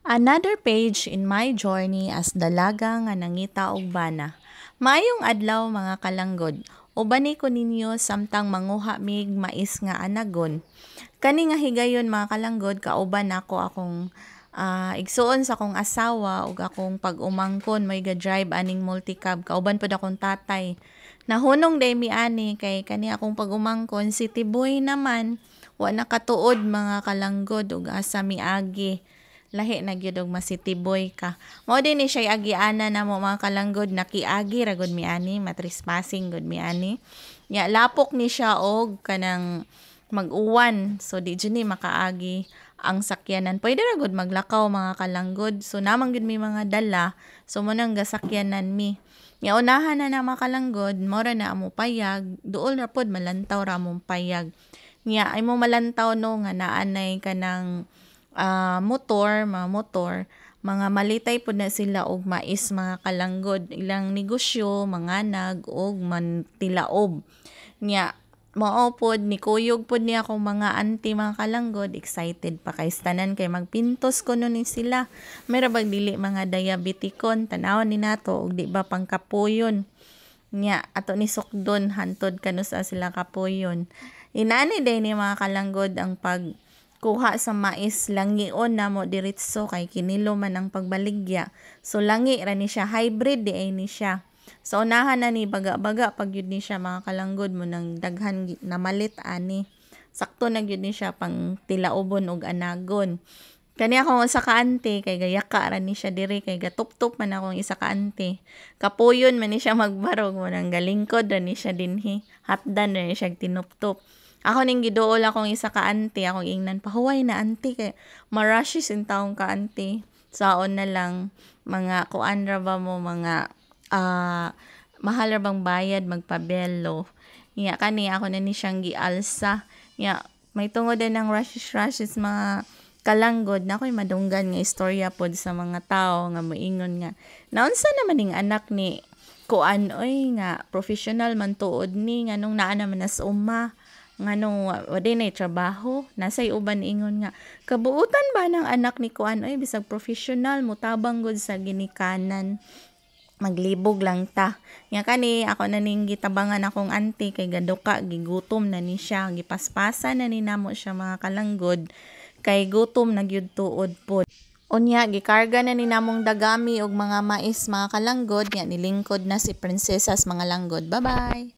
Another page in my journey as dalaga nga nangita og bana. Maayong adlaw mga kalanggod. Ubani ko ninyo samtang manguha mig mais nga anagon. Kani nga higayon mga kalanggod kauban ako akong igsuon sa akong asawa ug akong pag-umangkon may ga-drive aning multicab kauban pod akong tatay. Nahunong day mi ani kay kani akong pag-umangkon si Tiboy naman wa nakatuod mga kalanggod ug asa miagi. Lahi na gyud og masitiboy ka. Mao din ni siya agiana na mo mga kalanggod nakiagi ra gud mi ani matrespassing gud mi ani. Ya lapok ni siya og kanang mag-uwan. So di jud ni makaagi ang sakyanan. Pwede ra gud maglakaw mga kalanggod. So namang gud mi mga dala. So mo nang gasakyanan mi. Ya unahan na mga kalanggod, mora na amo payag, duol ra pod malantaw ra among payag. Nya ay mo malantaw no nga naanay kanang motor, mga malitay po na sila og mais mga kalanggod, ilang negosyo, manganag og mantilaob. Nya mao pod ni kuyog pod niya akong mga auntie mga kalanggod, excited pa kay tanan kay magpintos ko ni sila. Mayra bag dili mga diabetikon, tanawon ni nato og di ba pangkapuyon. Nya ato ni sukdon hantod kanusa sila kapuyon. Inani day ni mga kalanggod ang kuha sa mais, langion na mo diretso kay kinilo man ang pagbaligya. So langi ra ni siya, hybrid di ay ni siya. So unahan na ni baga-baga pag yun ni siya mga kalanggod mo nang daghan na malit ani. Sakto na yun ni siya pang tilaobon og anagon. Kani ako sa kaante kay gayaka ra ni siya diri kay gatuptop man akong isa kaante. Kapuyon man ni siya magbarog mo nang galingkod ra ni siya dinhi. Hapdan ra ni siya tinuptop. Ako ning giduol akong isa ka auntie, akong ingnan pahuway na auntie kay marashes in taong ka auntie. Saon na lang mga kuan ra ba mo mga mahal ra bang bayad magpabelo. Nya kani ako na ni siyang gialsa. Nya may tungod din ng rashes mga kalanggod na ako'y madunggan nga istorya pod sa mga tao nga moingon nga. Naunsa naman ning anak ni kuan oy nga professional man tuod ni nganong naa naman nas uma nganong wala na trabaho nasay uban ingon nga kabuutan ba ng anak ni kuan oy bisag professional mutabang gud sa ginikanan maglibog lang ta nya kani ako na ning gitabangan akong auntie kay gaduka gigutom na ni siya gipaspasan na ni namo siya mga kalanggod kay gutom na gyud tuod pod. Unya gikarga na ni namong dagami og mga mais mga kalanggod nya nilingkod na si prinsesas mga langgod. Bye bye.